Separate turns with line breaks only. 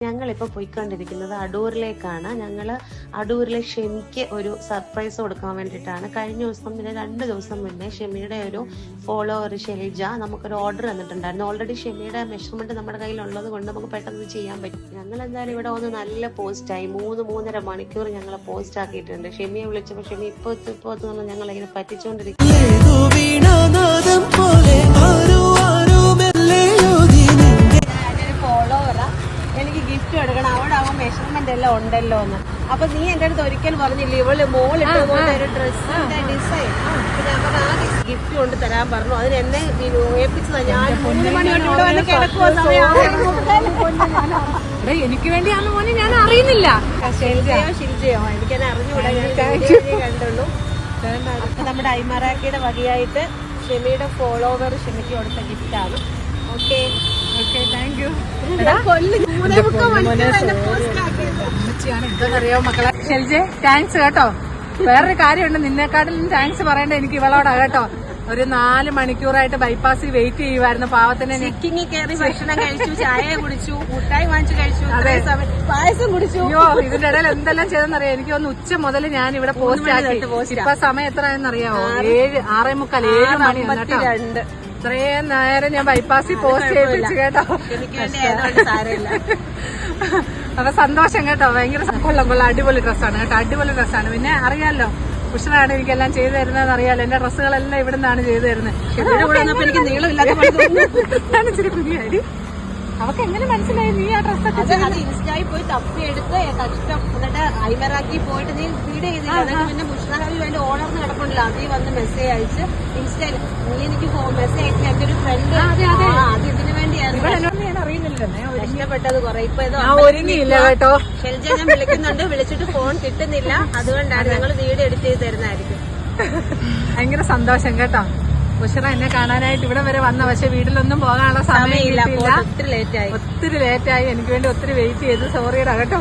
ഞങ്ങളിപ്പോൾ പോയിക്കൊണ്ടിരിക്കുന്നത് അടൂരിലേക്കാണ്. ഞങ്ങൾ അടൂരിലെ ഷെമിക്ക് ഒരു സർപ്രൈസ് കൊടുക്കാൻ വേണ്ടിയിട്ടാണ്. കഴിഞ്ഞ ദിവസം പിന്നെ 2 ദിവസം മുന്നേ ഷെമിയുടെ ഒരു ഫോളോവർ ഷെൽജ നമുക്കൊരു ഓർഡർ തന്നിട്ടുണ്ടായിരുന്നു. ഓൾറെഡി ഷെമിയുടെ മെഷർമെന്റ് നമ്മുടെ കയ്യിലുള്ളത് കൊണ്ട് നമുക്ക് പെട്ടെന്ന് ചെയ്യാൻ പറ്റും. ഞങ്ങൾ എന്തായാലും ഇവിടെ വന്ന് നല്ല പോസ്റ്റായി 3-3.5 മണിക്കൂർ ഞങ്ങൾ പോസ്റ്റ് ആക്കിയിട്ടുണ്ട്. ഷെമിയെ വിളിച്ചപ്പോൾ ഷെമി ഇപ്പോൾ ഞങ്ങൾ ഇങ്ങനെ പറ്റിച്ചുകൊണ്ടിരിക്കും. എനിക്ക് ഗിഫ്റ്റ് എടുക്കണം, അവിടെ ആവുമ്പോൾ മെഷർമെന്റ് എല്ലാം ഉണ്ടല്ലോ എന്ന്. അപ്പൊ നീ എന്റെ അടുത്ത് ഒരിക്കൽ പറഞ്ഞില്ലേ ഇവള് മോളിട്ട് പോലെ ഒരു ഡ്രസ്സിന്റെ ഡിസൈൻ, ഞാൻ പറഞ്ഞ ആ ഗിഫ്റ്റ് കൊണ്ട് തരാൻ പറഞ്ഞു. അതിന് എന്നെ ഏൽപ്പിച്ചതാ. ഞാൻ 3 മണിയോട്ട് ഇവിടെ വന്ന് കിടക്കുവോ
എനിക്ക് വേണ്ടിയാണെന്ന് മോനെ ഞാൻ അറിയുന്നില്ല.
ശിൽജയോ എനിക്കെന്നെ അറിഞ്ഞുകൂടാ, ഞാൻ കണ്ടുള്ളൂ. അപ്പൊ നമ്മുടെ ഐമറാക്കിയുടെ വകയായിട്ട് ഷെമിയുടെ ഫോളോവർ ഷെമിക്ക് കൊടുത്ത ഗിഫ്റ്റാണ്. Okay
thank you.
അറിയോ മക്കളെ?
ഷെൽജെ താങ്ക്സ് കേട്ടോ. വേറൊരു കാര്യമുണ്ട്, നിന്നെക്കാട്ടിലും താങ്ക്സ് പറയേണ്ട എനിക്ക് ഇവളോടാ കേട്ടോ. ഒരു 4 മണിക്കൂറായിട്ട് ബൈപ്പാസിൽ വെയിറ്റ് ചെയ്യുമായിരുന്നു പാവത്തിന്.
ചെക്കിങ്ങി കയറി ഭക്ഷണം കഴിച്ചു, ചായ കുടിച്ചു, മുട്ടായി വാങ്ങിച്ചു കഴിച്ചു, പായസം കുടിച്ചു.
അയ്യോ ഇതിന്റെ ഇടയിൽ എന്തെല്ലാം ചെയ്തെന്നറിയാം. എനിക്ക് ഒന്ന് ഉച്ച മുതൽ ഞാൻ ഇവിടെ പോസ്റ്റ് ആക്കി. ഇപ്പൊ സമയം എത്രയെന്നറിയാമോ? 6:45 മണി കേട്ടോ. ഇത്രയും നേരം ഞാൻ ബൈപ്പാസിൽ പോസ്റ്റ് ചെയ്യിപ്പിച്ചു കേട്ടോ. അപ്പൊ സന്തോഷം കേട്ടോ. ഭയങ്കര കൊള്ളാം. അടിപൊളി ഡ്രസ്സാണ് കേട്ടോ, അടിപൊളി ഡ്രസ്സാണ്. പിന്നെ അറിയാലോ ഉഷറാണ് എനിക്കെല്ലാം ചെയ്തു തരുന്നതെന്ന് അറിയാലോ. എന്റെ ഡ്രസ്സുകളെല്ലാം ഇവിടെ നിന്നാണ് ചെയ്തു തരുന്നത്.
എനിക്ക് നീളമില്ലാത്ത
ഇച്ചിരി കുഞ്ഞായി. അവക്ക് എങ്ങനെ മനസ്സിലായി നീ ആ ഡ്രസ്സൊക്കെ?
അത് ഇൻസ്റ്റായിൽ പോയി തപ്പിയെടുത്ത് കഷ്ടം. എന്നിട്ട് ഐമറാക്കി പോയിട്ട് നീ വീഡിയോ ചെയ്തില്ല. പിന്നെ മുഷ്റഹബി അതിന്റെ ഓണറിന് കിടപ്പുണ്ടല്ലോ, അതിൽ വന്ന് മെസ്സേജ് അയച്ച് ഇൻസ്റ്റയിൽ നീ എനിക്ക് മെസ്സേജ് അയച്ചു. എന്റെ ഒരു ഫ്രണ്ട് അത് ഇതിനു വേണ്ടിയായിരുന്നു. ഇഷ്ടപ്പെട്ടത് കുറെ. ഇപ്പൊ
ഒരുങ്ങിയില്ല കേട്ടോ.
ഷെൽജ ഞാൻ വിളിക്കുന്നുണ്ട്, വിളിച്ചിട്ട് ഫോൺ കിട്ടുന്നില്ല. അതുകൊണ്ടാണ് ഞങ്ങൾ വീഡിയോ എഡിറ്റ് ചെയ്ത് തരുന്നതായിരിക്കും.
ഭയങ്കര സന്തോഷം കേട്ടോ. ഉഷറ എന്നെ കാണാനായിട്ട് ഇവിടെ വരെ വന്ന, പക്ഷെ വീട്ടിലൊന്നും പോകാനുള്ള സമയമില്ല. ഒത്തിരി ലേറ്റായി. എനിക്ക് വേണ്ടി ഒത്തിരി വെയിറ്റ് ചെയ്തു. സോറിയടാ കേട്ടോ.